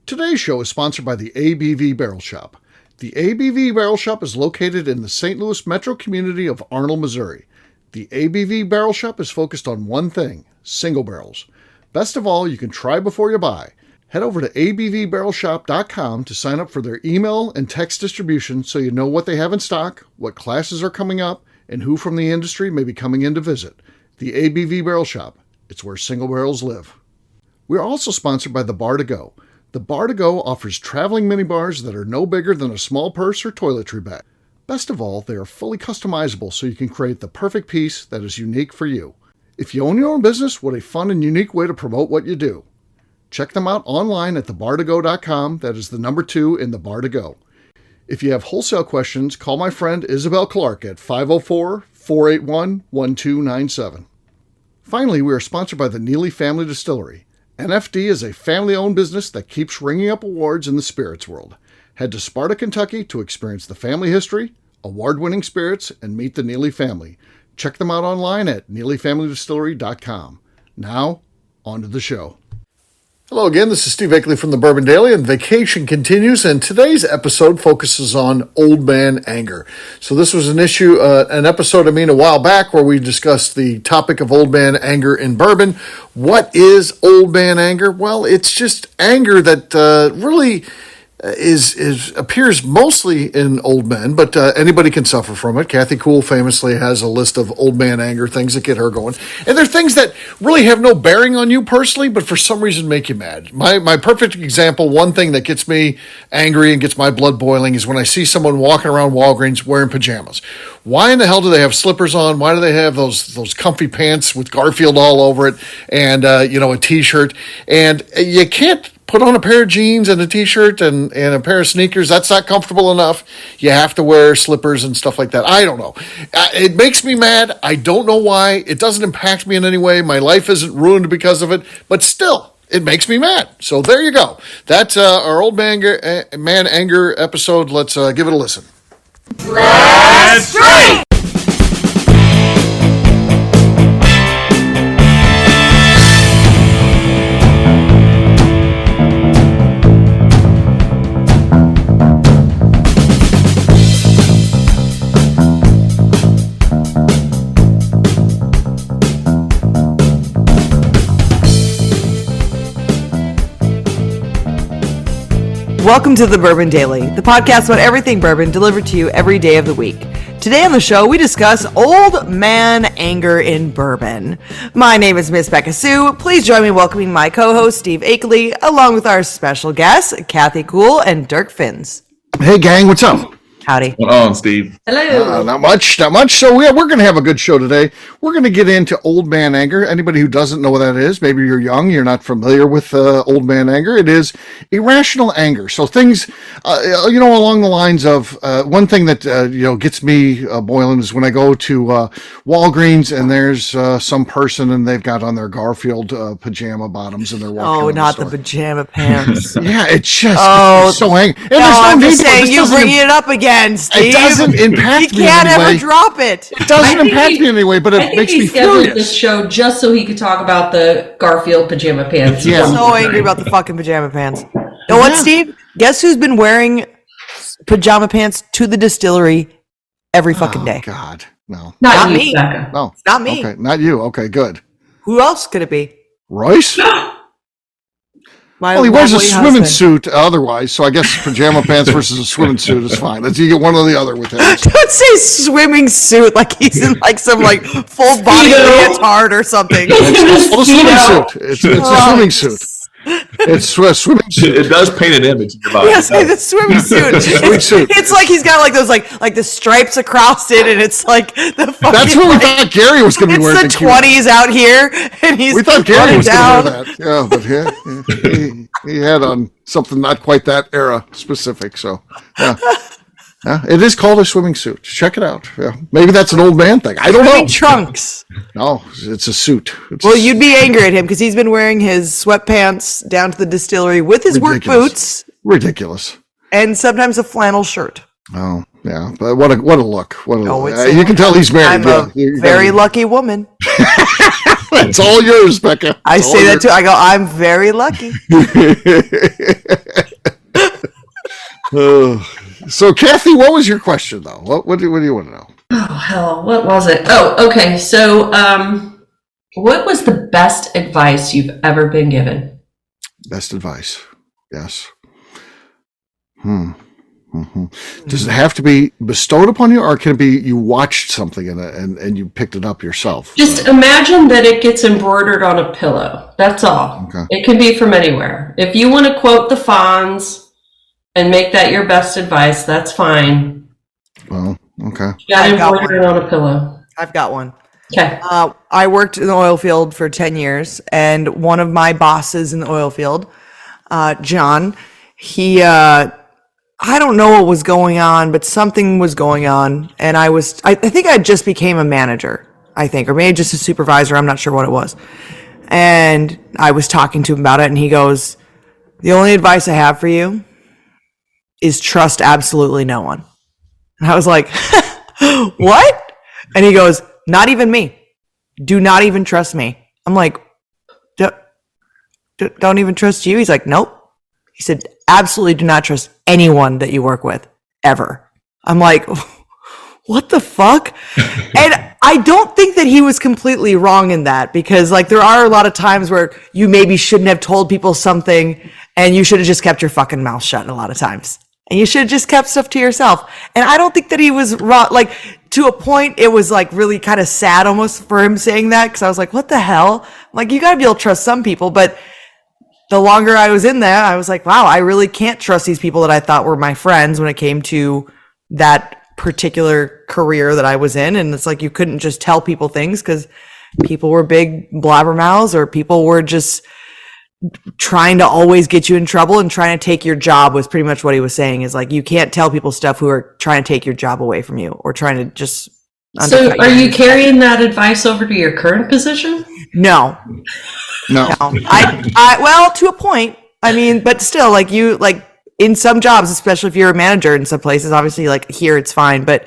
Today's show is sponsored by the ABV Barrel Shop. The ABV Barrel Shop is located in the St. Louis metro community of Arnold, Missouri. The ABV Barrel Shop is focused on one thing, single barrels. Best of all, you can try before you buy. Head over to abvbarrelshop.com to sign up for their email and text distribution so you know what they have in stock, what classes are coming up, and who from the industry may be coming in to visit. The ABV Barrel Shop. It's where single barrels live. We are also sponsored by the Bar to Go. The Bar to Go offers traveling minibars that are no bigger than a small purse or toiletry bag. Best of all, they are fully customizable so you can create the perfect piece that is unique for you. If you own your own business, what a fun and unique way to promote what you do. Check them out online at thebartogo.com. That is the number 2 in the Bar to Go. If you have wholesale questions, call my friend Isabel Clark at 504-481-1297. Finally, we are sponsored by the Neely Family Distillery. NFD is a family-owned business that keeps ringing up awards in the spirits world. Head to Sparta, Kentucky to experience the family history, award-winning spirits, and meet the Neely family. Check them out online at neelyfamilydistillery.com. Now, on to the show. Hello again, this is Steve Akeley from the Bourbon Daily, and vacation continues, and today's episode focuses on old man anger. So this was an episode a while back where we discussed the topic of old man anger in bourbon. What is old man anger? Well, it's just anger that really appears mostly in old men, but anybody can suffer from it. Kathy Cool famously has a list of old man anger things that get her going. And they're things that really have no bearing on you personally, but for some reason make you mad. My perfect example, one thing that gets me angry and gets my blood boiling is when I see someone walking around Walgreens wearing pajamas. Why in the hell do they have slippers on? Why do they have those comfy pants with Garfield all over it and, a t-shirt? And you can't put on a pair of jeans and a t-shirt and a pair of sneakers. That's not comfortable enough. You have to wear slippers and stuff like that. I don't know. It makes me mad. I don't know why. It doesn't impact me in any way. My life isn't ruined because of it, but still, it makes me mad. So there you go. That's our old man anger episode. Let's give it a listen. Let's drink! Welcome to the Bourbon Daily, the podcast about everything bourbon delivered to you every day of the week. Today on the show, we discuss old man anger in bourbon. My name is Miss Becca Sue. Please join me in welcoming my co-host, Steve Akeley, along with our special guests, Kathy Cool and Dirk Finns. Hey, gang, what's up? Howdy. What's on, Steve? Hello. Not much. So we're going to have a good show today. We're going to get into old man anger. Anybody who doesn't know what that is, maybe you're young, you're not familiar with old man anger. It is irrational anger. So things, along the lines of one thing that, gets me boiling is when I go to Walgreens and there's some person and they've got on their Garfield pajama bottoms and they're walking. Oh, not the pajama pants. Yeah, it's just it's so angry. And I'm just saying, you bringing it up again. Steve. It doesn't impact me. You can't ever drop it. It doesn't impact me in any way, but it makes me furious. I think he scheduled this show just so he could talk about the Garfield pajama pants. Yeah. I'm so angry about the fucking pajama pants. You know what, Steve? Guess who's been wearing pajama pants to the distillery every fucking day? God, no. Not me. Becca. No. It's not me. Okay, not you. Okay, good. Who else could it be? Royce? Well, he wears a swimming suit otherwise, so I guess pajama pants versus a swimming suit is fine. You get one or the other with him. Don't say swimming suit like he's in some full body leotard or something. It's a swimming suit. It's a swimming suit. It's a swimming suit. It does paint an image in your body. Yes, the swimming suit. It's like he's got those the stripes across it, and it's like the fucking. That's what we thought Gary was going to be wearing. It's the 20s out here, and we thought Gary was going to wear that. Yeah, but he had on something not quite that era specific. So yeah. Yeah, it is called a swimming suit. Check it out. Yeah. Maybe that's an old man thing. I don't know. Trunks. No, it's a suit. You'd be angry at him because he's been wearing his sweatpants down to the distillery with his work boots. Ridiculous. And sometimes a flannel shirt. Oh, yeah. But what a look. You can tell he's married. I'm a very lucky woman. It's all yours, Becca. I say that too. I go, I'm very lucky. So, Kathy, what was your question, though? What do you want to know? Oh, hell, what was it? Oh, okay. So, what was the best advice you've ever been given? Best advice. Yes. Does it have to be bestowed upon you, or can it be you watched something and you picked it up yourself? Just imagine that it gets embroidered on a pillow. That's all. Okay. It can be from anywhere. If you want to quote the Fonz and make that your best advice, that's fine. Well, okay. You got to embroider it on a pillow. I've got one. Okay. I worked in the oil field for 10 years, and one of my bosses in the oil field, John, he, I don't know what was going on, but something was going on. And I think I just became a manager, or maybe just a supervisor. I'm not sure what it was. And I was talking to him about it, and he goes, "The only advice I have for you is trust absolutely no one." And I was like, "What?" And he goes, "Not even me. Do not even trust me." I'm like, don't even trust you? He's like, "Nope." He said, "Absolutely do not trust anyone that you work with, ever." I'm like, what the fuck? And I don't think that he was completely wrong in that, because like there are a lot of times where you maybe shouldn't have told people something, and you should have just kept your fucking mouth shut a lot of times. And you should have just kept stuff to yourself. And I don't think that he was wrong. Like, to a point, it was like really kind of sad almost for him saying that, because I was like, what the hell? Like, you got to be able to trust some people. But the longer I was in there, I was like, wow, I really can't trust these people that I thought were my friends when it came to that particular career that I was in. And it's like, you couldn't just tell people things because people were big blabbermouths, or people were just trying to always get you in trouble and trying to take your job, was pretty much what he was saying. Is like, you can't tell people stuff who are trying to take your job away from you, or trying to just So are you carrying that advice over to your current position? No. Well, to a point. I mean, but still, like in some jobs, especially if you're a manager in some places, obviously like here it's fine, but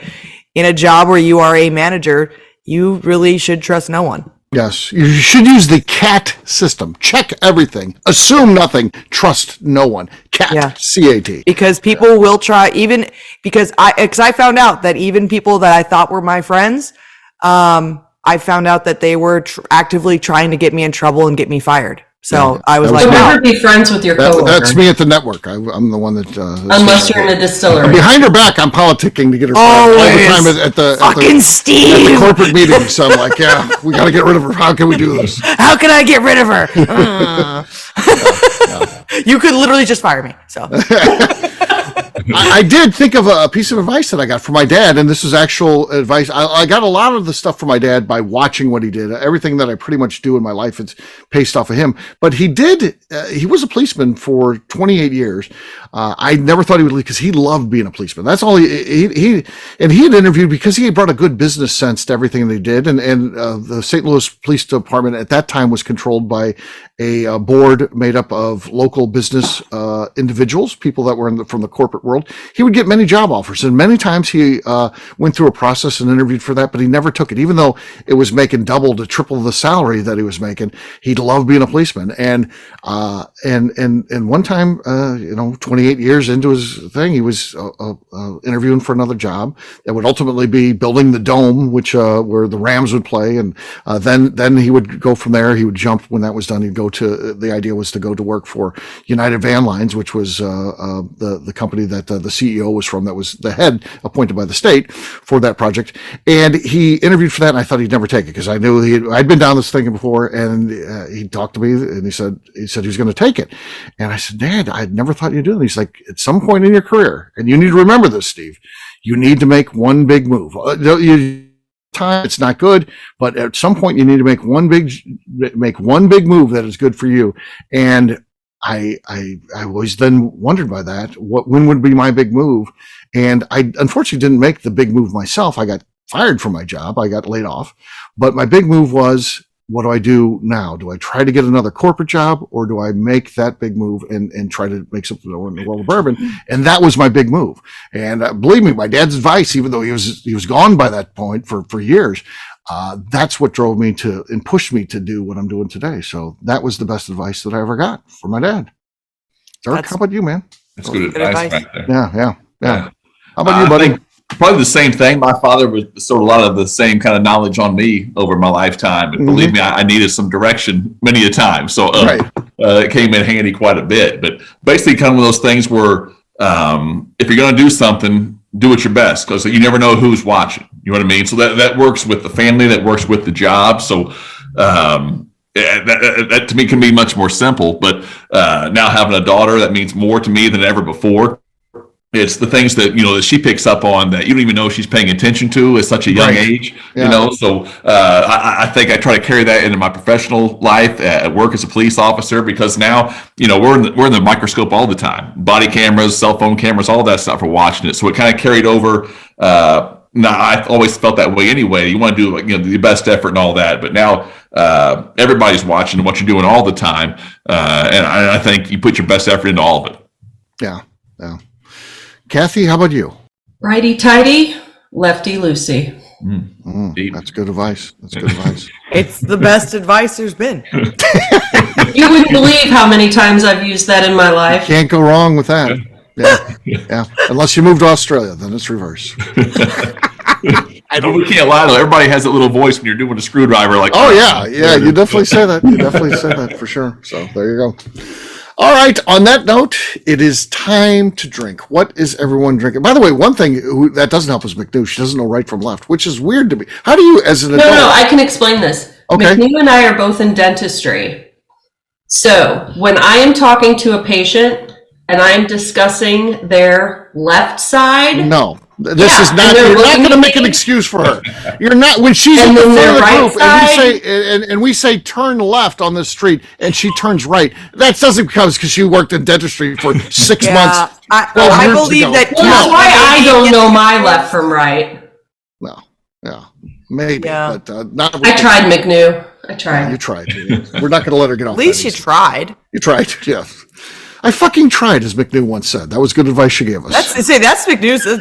in a job where you are a manager, you really should trust no one. Yes, you should use the CAT system. Check everything. Assume nothing. Trust no one. CAT, Yeah. C-A-T. Because people will try, even because I found out that even people that I thought were my friends, I found out that they were actively trying to get me in trouble and get me fired. So I was like, So wow. never be friends with your coworker. That's me at the network. I'm the one that... Unless you're in a distillery. Behind her back, I'm politicking to get her fired all the time at the Steve. corporate meetings. So I'm like, yeah, we got to get rid of her. How can we do this? How can I get rid of her? You could literally just fire me. So I did think of a piece of advice that I got from my dad, and this is actual advice. I got a lot of the stuff from my dad by watching what he did. Everything that I pretty much do in my life, it's based off of him. But he was a policeman for 28 years. I never thought he would leave, because he loved being a policeman. That's all he had interviewed because he had brought a good business sense to everything that he did. And the St. Louis Police Department at that time was controlled by a board made up of local business individuals, people that were from the corporate world. He would get many job offers, and many times he went through a process and interviewed for that, but he never took it, even though it was making double to triple the salary that he was making. He loved being a policeman, and one time, 28 years into his thing, he was interviewing for another job that would ultimately be building the dome, which where the Rams would play, and then he would go from there. He would jump when that was done. He'd go to, the idea was to go to work for United Van Lines, which was the company that the CEO was from, that was the head appointed by the state for that project. And he interviewed for that, and I thought he'd never take it, because I knew I'd been down this thing before, and he talked to me, and he said he was going to take it. And I said, Dad, I'd never thought you'd do it. He's like, at some point in your career, and you need to remember this, Steve, you need to make one big move. Time, it's not good, but at some point you need to make one big move that is good for you. And I always then wondered by that, when would be my big move? And I unfortunately didn't make the big move myself. I got fired from my job. I got laid off. But my big move was, what do I do now? Do I try to get another corporate job, or do I make that big move and try to make something in the world of bourbon? And that was my big move. And believe me, my dad's advice, even though he was gone by that point for years, that's what drove me to and pushed me to do what I'm doing today. So that was the best advice that I ever got from my dad. Eric, how about you, man? That's good Good advice advice. right there. Yeah. How about you, I buddy? think probably the same thing. My father was bestowed a lot of the same kind of knowledge on me over my lifetime. And believe me, I needed some direction many a time. So Right. it came in handy quite a bit. But basically kind of one of those things where if you're going to do something, do it your best, because you never know who's watching. You know what I mean? So that works with the family, that works with the job. So that to me can be much more simple. But now having a daughter, that means more to me than ever before. It's the things that, that she picks up on that you don't even know she's paying attention to at such a young age, So I think I try to carry that into my professional life at work as a police officer, because now, we're in the microscope all the time. Body cameras, cell phone cameras, all that stuff, we're watching it. So it kind of carried over. Now, I always felt that way anyway. You want to do the best effort and all that. But now everybody's watching what you're doing all the time. And I think you put your best effort into all of it. Yeah. Kathy, how about you? Righty tighty, lefty loosey. That's good advice. It's the best advice there's been. You wouldn't believe how many times I've used that in my life. Can't go wrong with that. Yeah. Unless you move to Australia, then it's reverse. We can't lie though. Everybody has that little voice when you're doing a screwdriver. Like, oh yeah. You definitely say that. For sure. So there you go. All right. On that note, it is time to drink. What is everyone drinking? By the way, one thing that doesn't help is McNew. She doesn't know right from left, which is weird to me. How do you, as an adult? No, I can explain this. Okay. McNew and I are both in dentistry. So when I am talking to a patient and I am discussing their left side. No. This is not. You're not going to make an excuse for her. You're not. When she's in the front of the group, and we say turn left on this street, and she turns right. That doesn't because she worked in dentistry for 6 months. I believe ago. that. Well, that's why I don't know my left from right. No. Yeah. Maybe. Yeah. But not. I tried, McNew. I tried. You tried. We're not going to let her get off. At least you tried. You tried. Yes. I fucking tried, as McNew once said. That was good advice she gave us. That's McNew.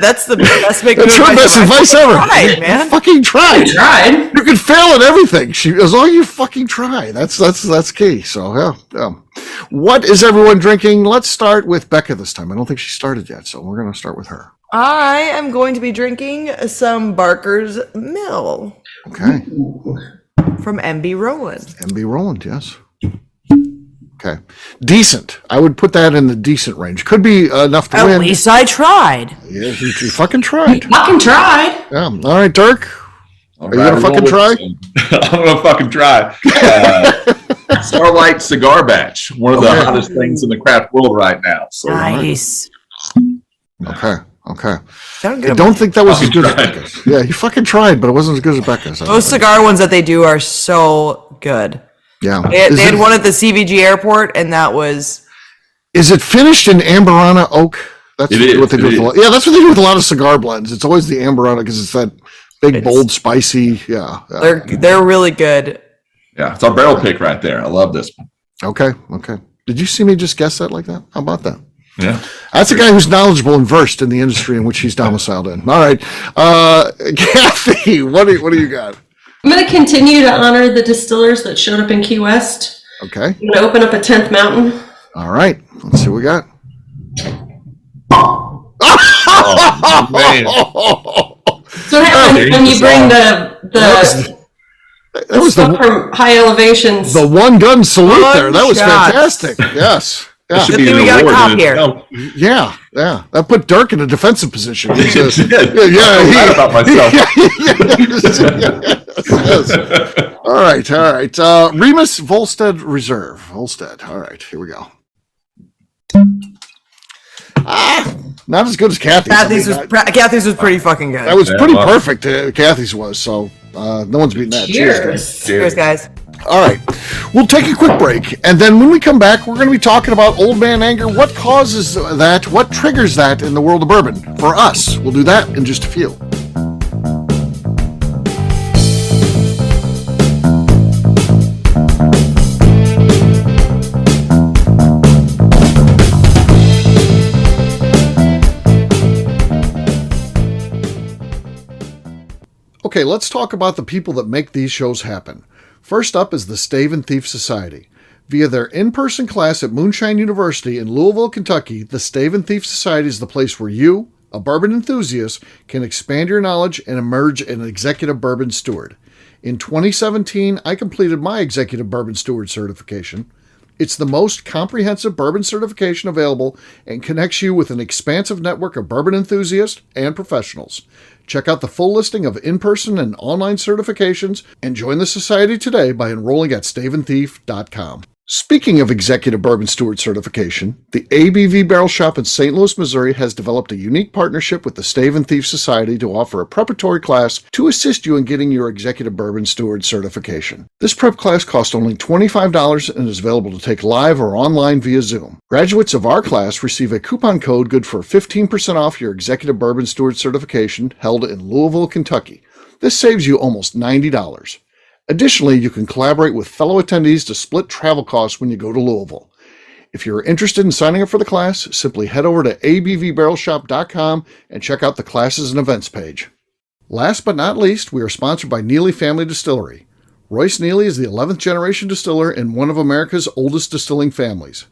That's the best McNew. That's her best advice ever. Tried, man. You fucking tried. I tried. You can fail at everything. As long as you fucking try. That's key. So yeah. What is everyone drinking? Let's start with Becca this time. I don't think she started yet, so we're going to start with her. I am going to be drinking some Barker's Mill. Okay. From MB Roland. MB Roland, yes. Okay. Decent. I would put that in the decent range. Could be enough to win. At least I tried. Yeah, you fucking tried. Fucking tried. Yeah. All right, Dirk. Are you going to fucking try? I'm going to fucking try. Starlight Cigar Batch. One of the hottest things in the craft world right now. So, Nice. Okay. Sound I good. don't think that was as good as Becca's. Yeah, you fucking tried, but it wasn't as good as Becca's. Those cigar ones that they do are so good. Yeah. They had one at the CVG airport, and that was... Is it finished in Amberana oak? That's It is. what they do with a lot. Yeah, that's what they do with a lot of cigar blends. It's always the Amberana because it's that big, bold, spicy. Yeah. They're really good. Yeah, it's our barrel pick right there. I love this one. Okay. Did you see me just guess that like that? How about that? Yeah. That's a guy who's knowledgeable and versed in the industry in which he's domiciled in. All right. Kathy, what do you got? I'm going to continue to honor the distillers that showed up in Key West. Okay. I'm going to open up a 10th mountain. All right. Let's see what we got. Oh, man. So what happens when you bring the That was stuff from high elevations? the one gun salute there. That was Gunshots. fantastic. Yes. Yeah. Should Good be thing an we got a award cop in here. itself. Yeah. That put Dirk in a defensive position. He's It did. yeah, I feel bad about myself. Yes. All right. Remus Volstead Reserve. Volstead. All right, here we go. Not as good as Kathy's. Kathy's was pretty fucking good. That was pretty well. perfect. Kathy's was, so no one's beating that. Cheers. Cheers, guys. All right. We'll take a quick break, and then when we come back, we're going to be talking about old man anger. What causes that? What triggers that in the world of bourbon? For us, we'll do that in just a few. Okay, let's talk about the people that make these shows happen. First up is the Stave and Thief Society. Via their in-person class at Moonshine University in Louisville, Kentucky, the Stave and Thief Society is the place where you, a bourbon enthusiast, can expand your knowledge and emerge an executive bourbon steward. In 2017, I completed my executive bourbon steward certification. It's the most comprehensive bourbon certification available and connects you with an expansive network of bourbon enthusiasts and professionals. Check out the full listing of in-person and online certifications and join the society today by enrolling at staveandthief.com. Speaking of executive bourbon steward certification, the ABV Barrel Shop in St. Louis, Missouri has developed a unique partnership with the Stave and Thief Society to offer a preparatory class to assist you in getting your executive bourbon steward certification. This prep class costs only $25 and is available to take live or online via Zoom. Graduates of our class receive a coupon code good for 15% off your executive bourbon steward certification held in Louisville, Kentucky. This saves you almost $90. Additionally, you can collaborate with fellow attendees to split travel costs when you go to Louisville. If you're interested in signing up for the class, simply head over to abvbarrelshop.com and check out the classes and events page. Last but not least, we are sponsored by Neely Family Distillery. Royce Neely is the 11th generation distiller in one of America's oldest distilling families.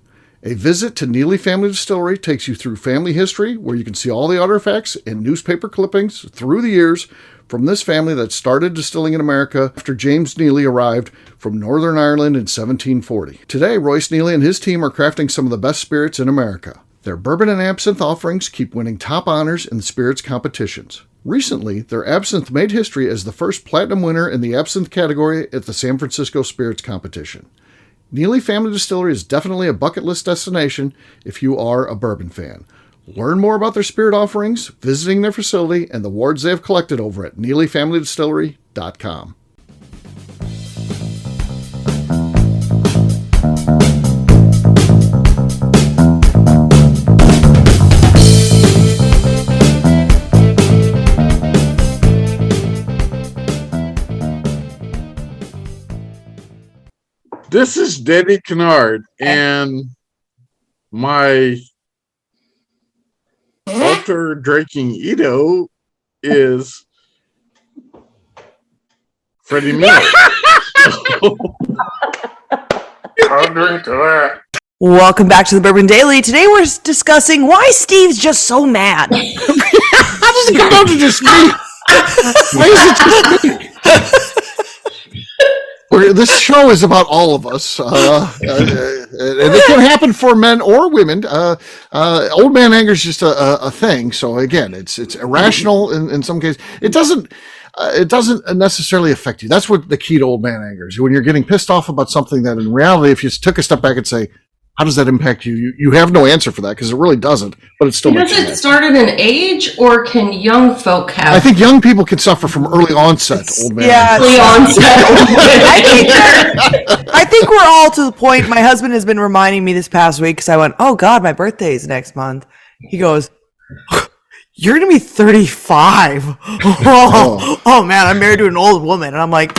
A visit to Neely Family Distillery takes you through family history, where you can see all the artifacts and newspaper clippings through the years from this family that started distilling in America after James Neely arrived from Northern Ireland in 1740. Today, Royce Neely and his team are crafting some of the best spirits in America. Their bourbon and absinthe offerings keep winning top honors in the spirits competitions. Recently, their absinthe made history as the first platinum winner in the absinthe category at the San Francisco Spirits Competition. Neely Family Distillery is definitely a bucket list destination if you are a bourbon fan. Learn more about their spirit offerings, visiting their facility, and the awards they have collected over at NeelyFamilyDistillery.com. This is Denny Kennard, and my altar drinking Edo is Freddie Miller. I'll drink to that. Welcome back to the Bourbon Daily. Today we're discussing why Steve's just so mad. How does it come down to just me? Why is it just me? This show is about all of us, and it can happen for men or women. Old man anger is just a thing. So again, it's irrational in some cases. It doesn't necessarily affect you. That's what the key to old man anger is. When you're getting pissed off about something that in reality, if you took a step back and say, how does that impact you? You have no answer for that because it really doesn't, but it still makes you mad. Does it start at an age, or can young folk have? I think young people can suffer from early onset old man. Yeah, early onset old man. I think we're all to the point. My husband has been reminding me this past week because I went, oh God, my birthday is next month. He goes, you're going to be 35. Oh man, I'm married to an old woman. And I'm like,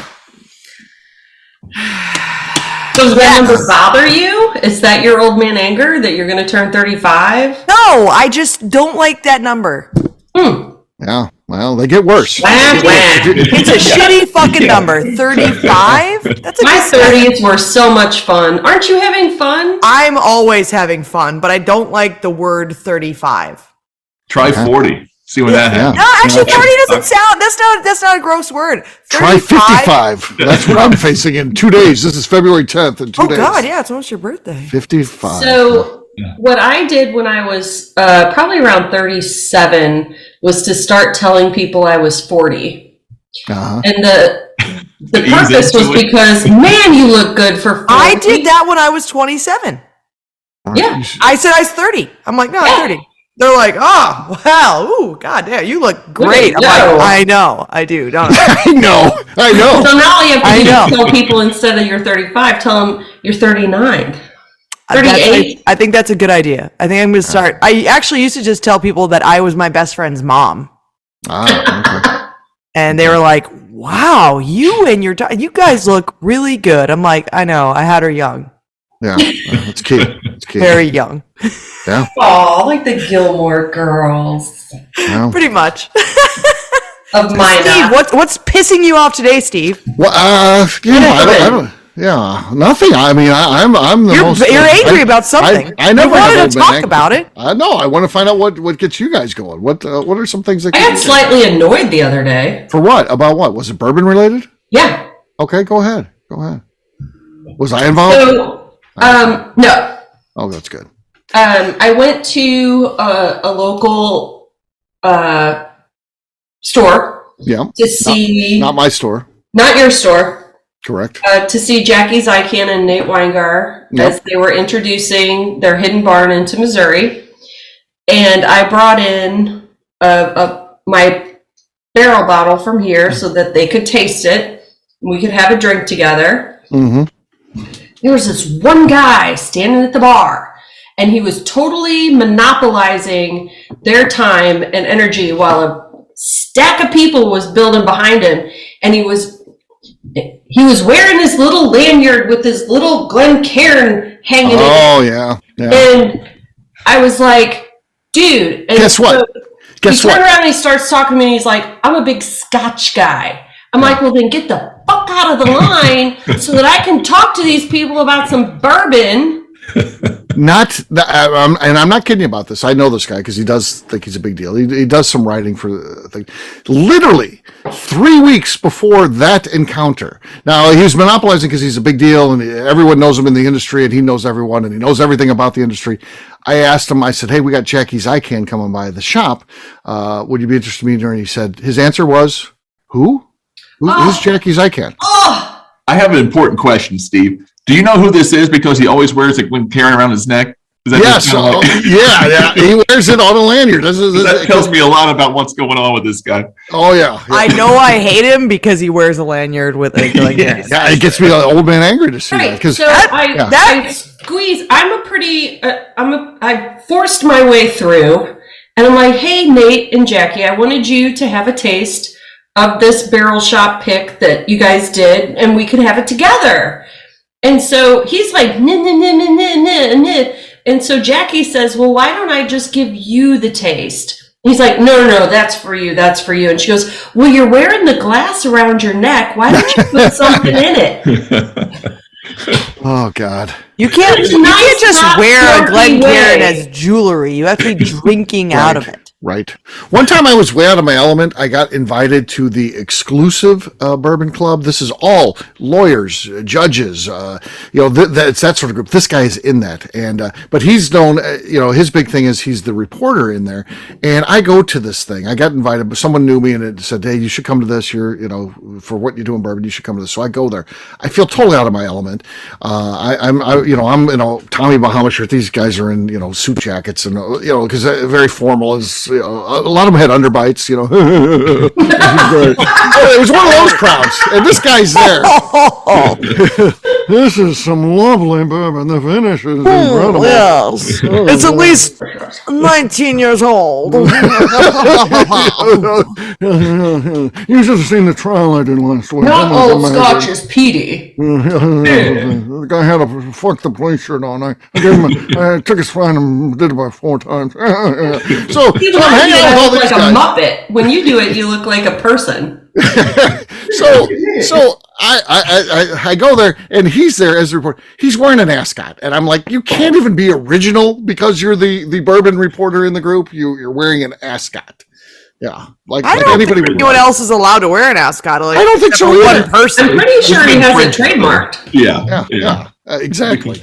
So does that number bother you? Is that your old man anger that you're going to turn 35? no, I just don't like that number. Yeah, well, they get worse. It's a shitty fucking number. 35? That's a My good 30s were so much fun. Aren't you having fun? I'm always having fun, but I don't like the word 35. Try 40. See when that happens. No, actually, 40 doesn't sound. That's not a gross word. Try 55. That's what I'm facing in 2 days. This is February 10th in 2 days. Oh God, yeah, it's almost your birthday. 55. So what I did when I was probably around 37 was to start telling people I was 40. Uh-huh. And the purpose was because, man, you look good for 40. I did that when I was 27. Yeah. I said I was 30. I'm like, no, I'm 30. They're like, oh, wow, ooh, God damn, you look great. I'm like, I know, I do, don't I? I know. So now all you have to do is tell people instead of you're 35, tell them you're 39. 38. I think that's a good idea. I think I'm going to start. I actually used to just tell people that I was my best friend's mom. Okay. And they were like, wow, you and you guys look really good. I'm like, I know, I had her young. Yeah, that's key. It's key. Very young. Yeah. Oh, like the Gilmore Girls. Well, Pretty much. Of mine. Steve, what's pissing you off today, Steve? well, I don't. Yeah, nothing. I mean, I'm the most. You're angry about something. I never you wanted have to been talk angry. about it. No, I want to find out what gets you guys going. What are some things that I got slightly annoyed the other day. For what? About what? Was it bourbon related? Yeah. Okay, go ahead. Was I involved? So, no. Oh, that's good. I went to a local store Yeah. to see. Not my store. Not your store. Correct. To see Jackie Zykan and Nate Weingar as they were introducing their hidden barn into Missouri. And I brought in my barrel bottle from here so that they could taste it. And we could have a drink together. Mm-hmm. There was this one guy standing at the bar, and he was totally monopolizing their time and energy while a stack of people was building behind him. And he was wearing his little lanyard with his little Glencairn hanging in it. Oh, yeah. And I was like, dude. And Guess what? He turned around and he starts talking to me, and he's like, I'm a big Scotch guy. I'm like, well, then get the fuck out of the line so that I can talk to these people about some bourbon. And I'm not kidding you about this. I know this guy because he does think he's a big deal. He does some writing for the thing. Literally 3 weeks before that encounter. Now, he was monopolizing because he's a big deal and everyone knows him in the industry and he knows everyone and he knows everything about the industry. I asked him, I said, hey, we got Jackie Zykan coming by the shop. Would you be interested in meeting her? And he said, his answer was, who? Who's Jackie Zykan? I have an important question, Steve. Do you know who this is because he always wears it when carrying around his neck? Yes. Yeah. He wears it on a lanyard. That tells me a lot about what's going on with this guy. Oh, yeah. I know I hate him because he wears a lanyard with a Glencairn. Yeah, it gets me old man angry to see that. So I squeeze. I forced my way through, and I'm like, hey, Nate and Jackie, I wanted you to have a taste of this barrel shop pick that you guys did, and we could have it together. And so he's like, nah, nah, nah, nah, nah, nah, nah. And so Jackie says, well, why don't I just give you the taste? He's like, no, that's for you. That's for you. And she goes, well, you're wearing the glass around your neck. Why don't you put something in it? Oh, God. You can't just wear a Glencairn as jewelry. You have to be drinking out of it. Right. One time I was way out of my element. I got invited to the exclusive bourbon club. This is all lawyers, judges, it's that sort of group. This guy is in that. And, but he's known, his big thing is he's the reporter in there. And I go to this thing. I got invited, but someone knew me and it said, hey, you should come to this. You're, for what you do in bourbon, you should come to this. So I go there. I feel totally out of my element. I'm in a Tommy Bahama shirt. These guys are in, suit jackets and, because very formal is, a lot of them had underbites, It was one of those crowds, and this guy's there. This is some lovely bourbon. The finish is incredible. Yes. It's at least 19 years old. You should have seen the trial I did last week. Not old Scotch is peaty. The guy had a fuck the police shirt on. I gave him I took his fine and did it about 4 times. So I'm hanging out with all these like guys. A Muppet. When you do it, you look like a person. So I go there and he's there as the reporter. He's wearing an ascot, and I'm like, you can't even be original because you're the bourbon reporter in the group. You're wearing an ascot. Yeah, I don't think anyone else is allowed to wear an ascot. I don't think so. One person. I'm pretty sure he has it trademarked. Yeah. Exactly.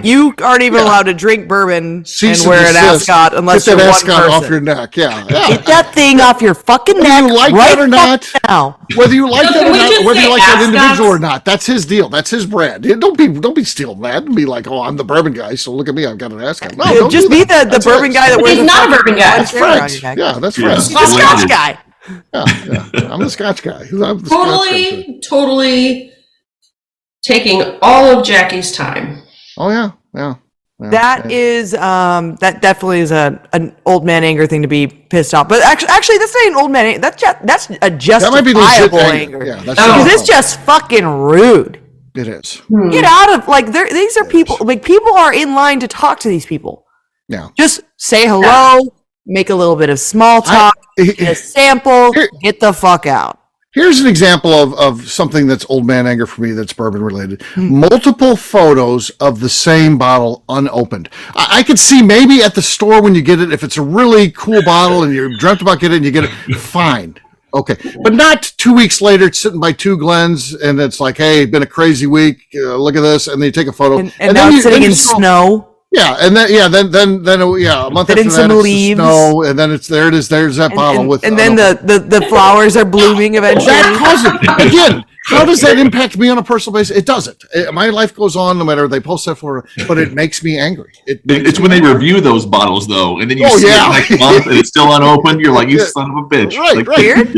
You aren't even allowed to drink bourbon and wear an ascot unless you're one person. Get that ascot off your neck. Yeah. Get that thing off your fucking neck. Whether you like that or not. Now. Whether you like that or not, whether you like that individual or not, that's his deal. That's his brand. Don't be stealing that and be like, oh, I'm the bourbon guy, so look at me, I've got an ascot. No, don't just be the bourbon guy that wears. He's not a bourbon guy. That's Fred. Yeah, that's Fred. He's the Scotch guy. Yeah. I'm the Scotch guy. Totally taking all of Jackie's time. Oh yeah. That definitely is an old man anger thing to be pissed off. But actually, that's not an old man. That's a justifiable anger. Yeah, because it's just fucking rude. It is. Get out of these are people. People are in line to talk to these people. Yeah. Just say hello. Make a little bit of small talk. Get a sample. Get the fuck out. Here's an example of something that's old man anger for me that's bourbon related. Multiple photos of the same bottle unopened. I could see maybe at the store when you get it, if it's a really cool bottle and you're dreamt about getting it and you get it, fine. Okay. But not 2 weeks later, it's sitting by 2 Glens and it's like, hey, been a crazy week. Look at this. And then you take a photo. And now it's sitting in snow. Yeah, and then a month after that, it's leaves. Snow, and then it's there. It is. There's that bottle with. And then the flowers are blooming eventually. That causes again. How does that impact me on a personal basis? It doesn't. My life goes on no matter they post that for, but it makes me angry. It's when they review those bottles though, and then you see it next month and it's still unopened. You're like, you son of a bitch. Right. Weird.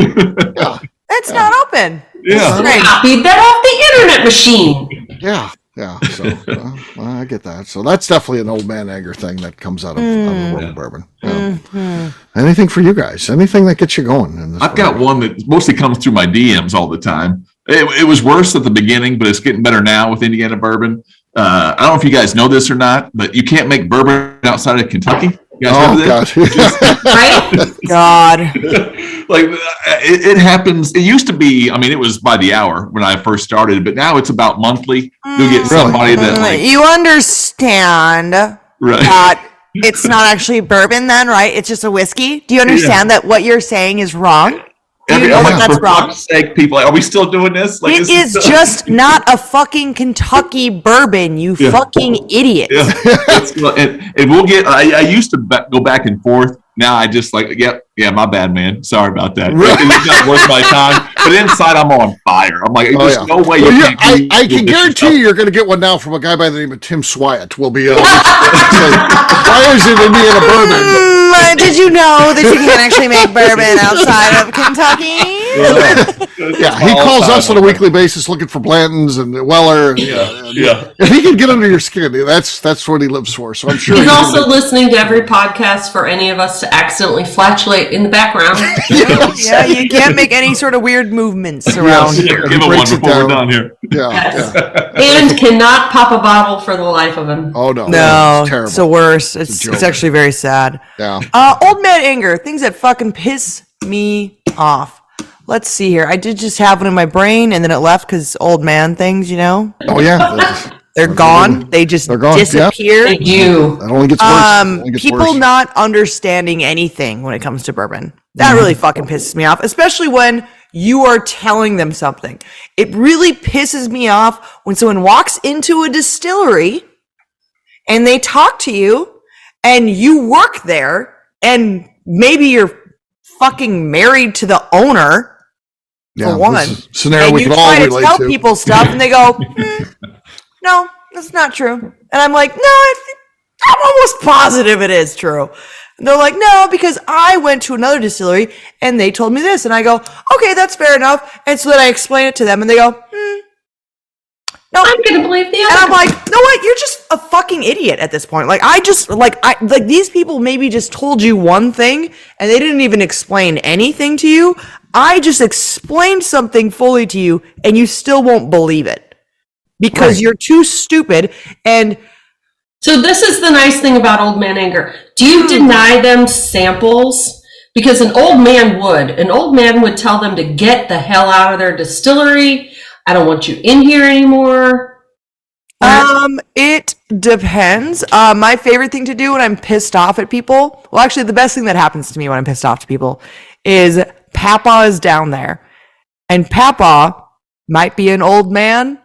Yeah. It's not open. Yeah. Copied that off the internet machine. Yeah. Yeah, so I get that. So that's definitely an old man anger thing that comes out of the world of bourbon. Yeah. Anything for you guys? Anything that gets you going? In this I've got one that mostly comes through my DMs all the time. It was worse at the beginning, but it's getting better now with Indiana bourbon. I don't know if you guys know this or not, but you can't make bourbon outside of Kentucky. You guys God. Right? God. Like it happens. It used to be, I mean, it was by the hour when I first started, but now it's about monthly. You'll get somebody that like, you understand that it's not actually bourbon then, right? It's just a whiskey. Do you understand that what you're saying is wrong? Do you know that that's wrong? For fuck's sake, people, are we still doing this? Like, it is just not a fucking Kentucky bourbon, you fucking idiot. Yeah. And we'll get, I used to go back and forth. Now I just like, yeah, my bad, man. Sorry about that. It's not worth my time. But inside, I'm on fire. I'm like, there's no way you can't. I can guarantee you're going to get one now from a guy by the name of Tim Swyatt. Will be why is it Indiana bourbon? Did you know that you can't actually make bourbon outside of Kentucky? Yeah, he calls us on a weekly basis looking for Blanton's and Weller. And, if he can get under your skin, that's what he lives for. So I'm sure he's also listening to every podcast for any of us to accidentally flatulate in the background. Yeah, you can't make any sort of weird movements around here. Give him one before we're done here. And cannot pop a bottle for the life of him. Oh no, it's terrible. It's the worst. It's actually very sad. Yeah. Old man anger, things that fucking piss me off. Let's see here. I did just have one in my brain, and then it left because old man things, you know. Oh yeah, they're gone. They just disappear. Thank you. It only gets worse. People not understanding anything when it comes to bourbon. That really fucking pisses me off, especially when you are telling them something. It really pisses me off when someone walks into a distillery and they talk to you and you work there and maybe you're fucking married to the owner for one. Scenario and we you can all try to relate tell to. people stuff and they go, no, that's not true. And I'm like, no, I'm almost positive it is true. And they're like, no, because I went to another distillery and they told me this. And I go, okay, that's fair enough. And so then I explain it to them and they go, no. I'm going to believe the other. And I'm like, no, what? You're just a fucking idiot at this point. Like, these people maybe just told you one thing and they didn't even explain anything to you. I just explained something fully to you and you still won't believe it because you're too stupid. And so this is the nice thing about old man anger. Do you deny them samples? Because an old man would. An old man would tell them to get the hell out of their distillery. I don't want you in here anymore. It depends. My favorite thing to do when I'm pissed off at people, well, actually, the best thing that happens to me when I'm pissed off to people is Papa is down there. And Papa might be an old man,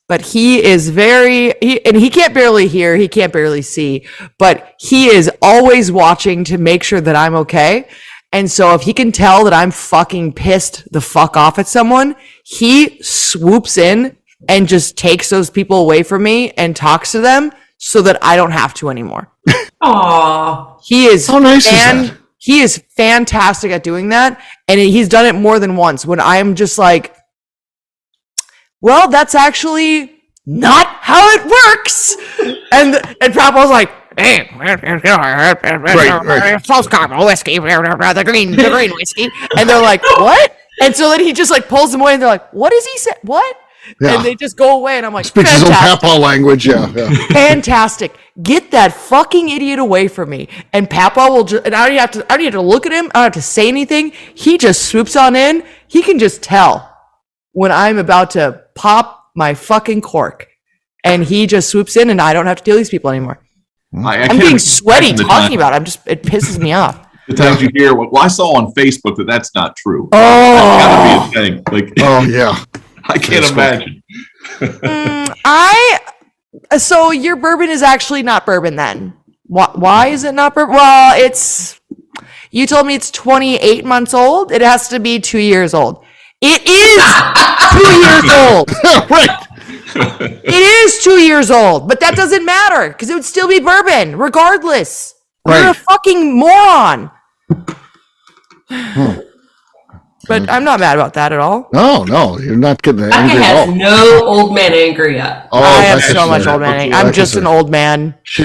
but he is he can't barely hear, he can't barely see, but he is always watching to make sure that I'm okay. And so if he can tell that I'm fucking pissed the fuck off at someone, he swoops in and just takes those people away from me and talks to them so that I don't have to anymore. Aww. He is how nice is that? He is fantastic at doing that. And he's done it more than once when I'm just like, well, that's actually not how it works. And Papa was like, hey, false caramel whiskey, the green whiskey. And they're like, what? And so then he just like pulls them away and they're like, what is he say? What? Yeah. And they just go away, and I'm like, Speaks his own fantastic. Papa language. Yeah. Fantastic. Get that fucking idiot away from me. And Papa will just, and I don't have to look at him. I don't have to say anything. He just swoops on in. He can just tell when I'm about to pop my fucking cork. And he just swoops in, and I don't have to deal with these people anymore. I'm getting sweaty talking about it. It pisses me off. The times you hear, well, I saw on Facebook that's not true. Oh, That's gotta be a thing. Like, Oh yeah. I can't imagine. So your bourbon is actually not bourbon then. Why is it not bourbon? Well, you told me it's 28 months old. It has to be 2 years old. It is 2 years old. Right. It is 2 years old, but that doesn't matter because it would still be bourbon regardless. You're a Right. fucking moron. But I'm not mad about that at all. No, you're not getting Becca angry at has all. no old man anger yet. Oh, I have Becca's so much there. old man anger. Like I I'm just said, an old man. she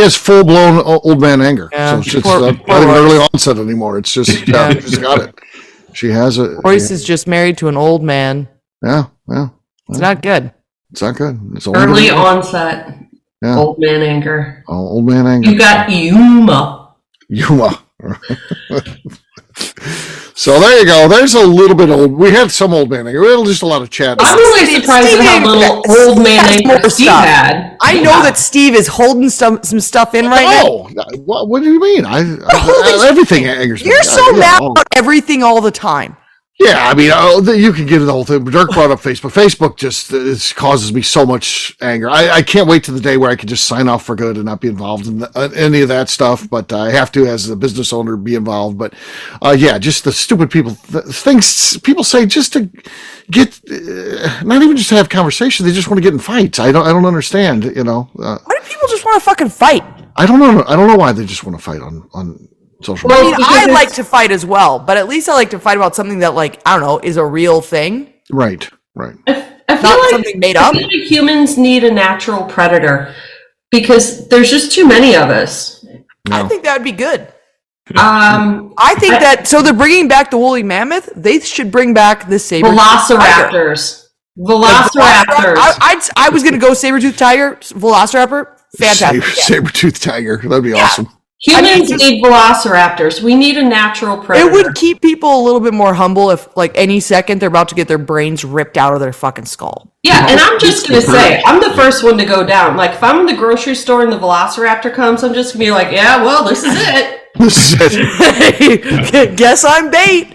has full blown old man anger. Yeah, So it's poor not even Royce. early onset anymore. It's just she's got it. She has it. Royce is just married to an old man. Yeah. It's not good. It's not good. It's only Early gonna- onset Yeah. old man anger. Oh, old man anger. You got Yuma. Yuma. So there you go. There's a little bit old. We had some old man anger. We had just a lot of chat. I'm really surprised at how little old man That's anger more Steve stuff. had. I know that Steve is holding some stuff in right now. Oh, what do you mean? Everything angers me. You're so Yeah, mad oh. about everything all the time. Yeah, I mean, you can get into the whole thing. Dirk brought up Facebook. Facebook just it causes me so much anger. I can't wait to the day where I can just sign off for good and not be involved in any of that stuff. But I have to, as a business owner, be involved. But yeah, just the stupid people, things people say just to get, not even just to have conversations. They just want to get in fights. I don't understand. You know, Why do people just want to fucking fight? I don't know. I don't know why they just want to fight on social Well, media. I mean, because I like it's- to fight as well, but at least I like to fight about something that, like, I don't know, is a real thing. Right. I Not feel like, something made I up. feel like humans need a natural predator because there's just too many of us. I think that would be good. I think that, so they're bringing back the woolly mammoth. They should bring back the saber. Velociraptors. Velociraptors. I was going to go saber-toothed tiger, velociraptor. Fantastic. Saber-toothed tiger. That'd be awesome. Humans need velociraptors. We need a natural predator. It would keep people a little bit more humble if, like, any second they're about to get their brains ripped out of their fucking skull. Yeah, and I'm just going to say, I'm the first one to go down. Like, if I'm in the grocery store and the velociraptor comes, I'm just going to be like, yeah, well, this is it. This is it. Guess I'm bait.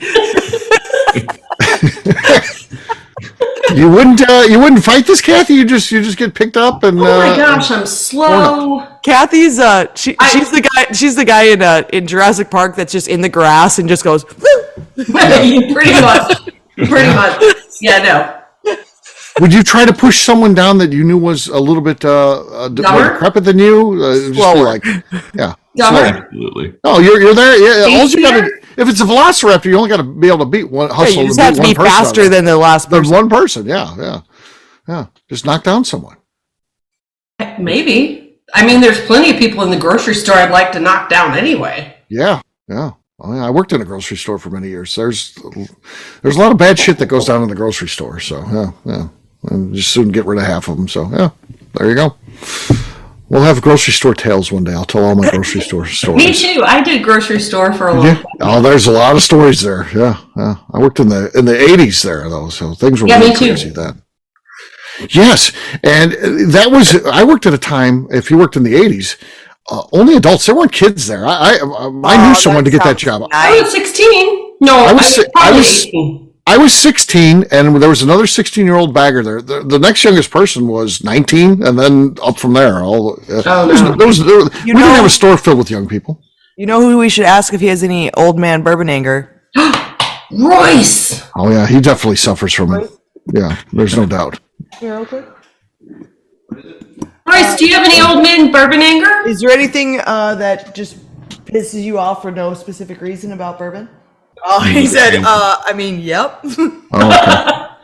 You wouldn't fight this, Kathy. You just get picked up and. Oh my gosh, I'm slow. Kathy's she's the guy in Jurassic Park that's just in the grass and just goes. Pretty much. Yeah, no. Would you try to push someone down that you knew was a little bit more decrepit than you? Just be Slower. like, yeah. Dumber. slower. Absolutely. Oh, you're there. Yeah. All you Easier? got to if it's a velociraptor, you only got to be able to beat one. Hustle You just to have beat to one be person faster out of it. than the last Than person. one person. Yeah. Just knock down someone. Maybe. I mean, there's plenty of people in the grocery store I'd like to knock down anyway. Yeah. I worked in a grocery store for many years. There's a lot of bad shit that goes down in the grocery store. So yeah. And just soon get rid of half of them. So yeah, there you go. We'll have grocery store tales one day. I'll tell all my grocery store stories. Me too. I did grocery store for a long Yeah. time. Oh, there's a lot of stories there. Yeah. I worked in the 80s there though, so things were Yeah, really me too. crazy then. Yes, and I worked at a time. If you worked in the 80s, only adults. There weren't kids there. I knew someone to get that job. I was 16. No, I I was was, si- I probably was- 18. I was 16, and there was another 16-year-old bagger there. The next youngest person was 19, and then up from there. no. We didn't have a store filled with young people. You know who we should ask if he has any old man bourbon anger? Royce. Oh yeah, he definitely suffers from it. Yeah, there's no doubt. Here, okay. Royce, do you have any old man bourbon anger? Is there anything that just pisses you off for no specific reason about bourbon? Oh, he said, yep. Oh,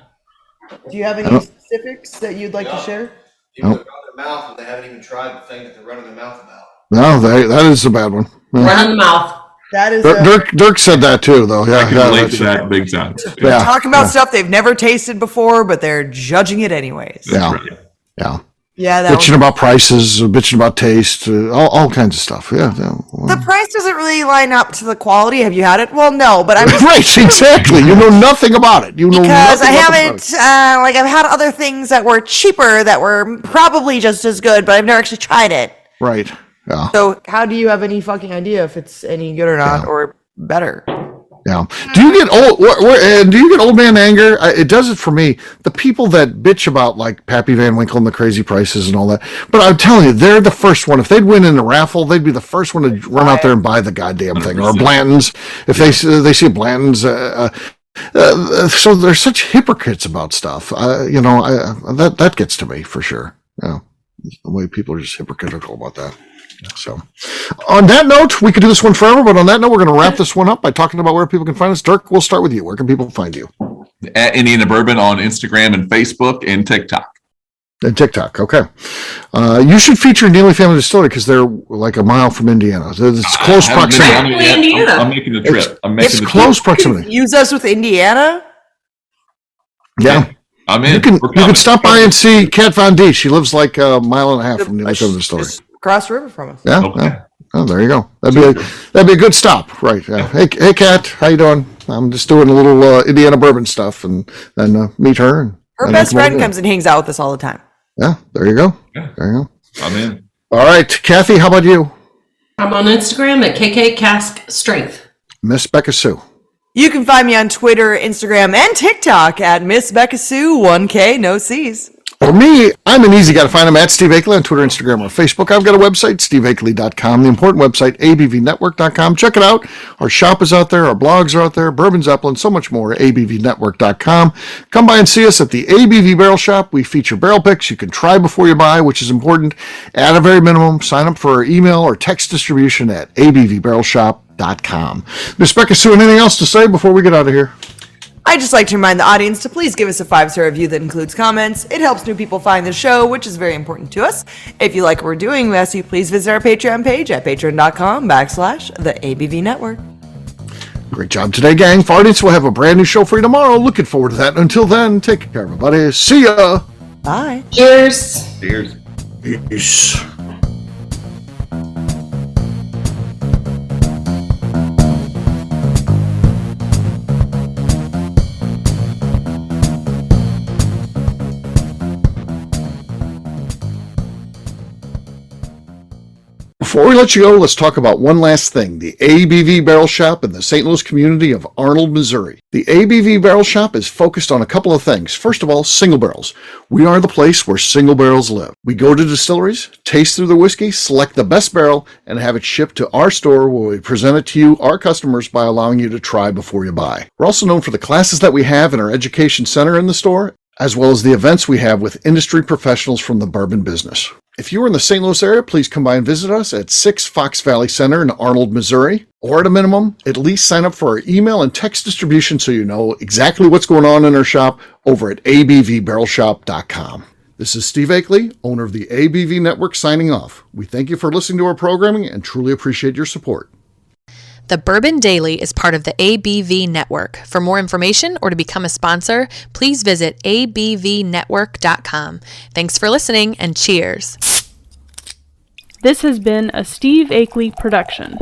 okay. Do you have any specifics that you'd like to share? People that run their mouth and they haven't even tried the thing that they're running their mouth about. No, that is a bad one. Yeah. Run in the mouth. That is Dirk said that too, though. Yeah, I can relate to that big time. Yeah. talking about stuff they've never tasted before, but they're judging it anyways. Yeah. Right. Yeah. Yeah, that Bitching about prices, bitching about taste, all kinds of stuff. Yeah. the price doesn't really line up to the quality. Have you had it? Well, no, but I'm Right, exactly. You know nothing about it. You know because I nothing about the haven't product. like I've had other things that were cheaper that were probably just as good, but I've never actually tried it. Right. Yeah. So how do you have any fucking idea if it's any good or not or better? Yeah. Do you get old? Do you get old man anger? It does it for me. The people that bitch about like Pappy Van Winkle and the crazy prices and all that. But I'm telling you, they're the first one. If they'd win in the raffle, they'd be the first one to run out there and buy the goddamn thing. 100%. Or Blanton's, if they see Blanton's. So they're such hypocrites about stuff. That gets to me for sure. Yeah. The way people are just hypocritical about that. So, on that note, we could do this one forever, but on that note, we're going to wrap this one up by talking about where people can find us. Dirk, we'll start with you. Where can people find you? At Indiana Bourbon on Instagram and Facebook and TikTok. And TikTok, okay. You should feature Neely Family Distillery because they're like a mile from Indiana. It's close proximity. I'm making the trip. It's close proximity. Use us with Indiana? Yeah. I'm in. You can stop by and see Kat Von D. She lives like a mile and a half from Neely Family Distillery. Just across the river from us. Yeah. Okay. Yeah. Oh, there you go. That'd be a good stop, right? Yeah. Hey, Kat, how you doing? I'm just doing a little Indiana bourbon stuff, and then meet her. Her best friend comes and hangs out with us all the time. Yeah, there you go. Yeah. There you go. I'm in. All right, Kathy, how about you? I'm on Instagram at KK Cask Strength. Miss Becca Sue. You can find me on Twitter, Instagram, and TikTok at Miss Becca Sue, 1K, no C's. For me, I'm an easy guy to find. I'm at Steve Akeley on Twitter, Instagram, or Facebook. I've got a website, steveakeley.com, the important website, abvnetwork.com. Check it out. Our shop is out there. Our blogs are out there. Bourbon Zeppelin, so much more, abvnetwork.com. Come by and see us at the ABV Barrel Shop. We feature barrel picks. You can try before you buy, which is important. At a very minimum, sign up for our email or text distribution at abvbarrelshop.com. Miss Becca Sue, anything else to say before we get out of here? I'd just like to remind the audience to please give us a 5-star review that includes comments. It helps new people find the show, which is very important to us. If you like what we're doing, we ask you please visit our Patreon page at patreon.com/the ABV Network. Great job today, gang. For audience, we'll have a brand new show for you tomorrow. Looking forward to that. Until then, take care, everybody. See ya. Bye. Cheers. Cheers. Peace. Before we let you go, let's talk about one last thing. The ABV Barrel Shop in the St. Louis community of Arnold, Missouri. The ABV Barrel Shop is focused on a couple of things. First of all, single barrels. We are the place where single barrels live. We go to distilleries, taste through the whiskey, select the best barrel, and have it shipped to our store where we present it to you, our customers, by allowing you to try before you buy. We're also known for the classes that we have in our education center in the store, as well as the events we have with industry professionals from the bourbon business. If you're in the St. Louis area, please come by and visit us at 6 Fox Valley Center in Arnold, Missouri. Or at a minimum, at least sign up for our email and text distribution so you know exactly what's going on in our shop over at abvbarrelshop.com. This is Steve Akeley, owner of the ABV Network, signing off. We thank you for listening to our programming and truly appreciate your support. The Bourbon Daily is part of the ABV Network. For more information or to become a sponsor, please visit abvnetwork.com. Thanks for listening and cheers. This has been a Steve Akeley production.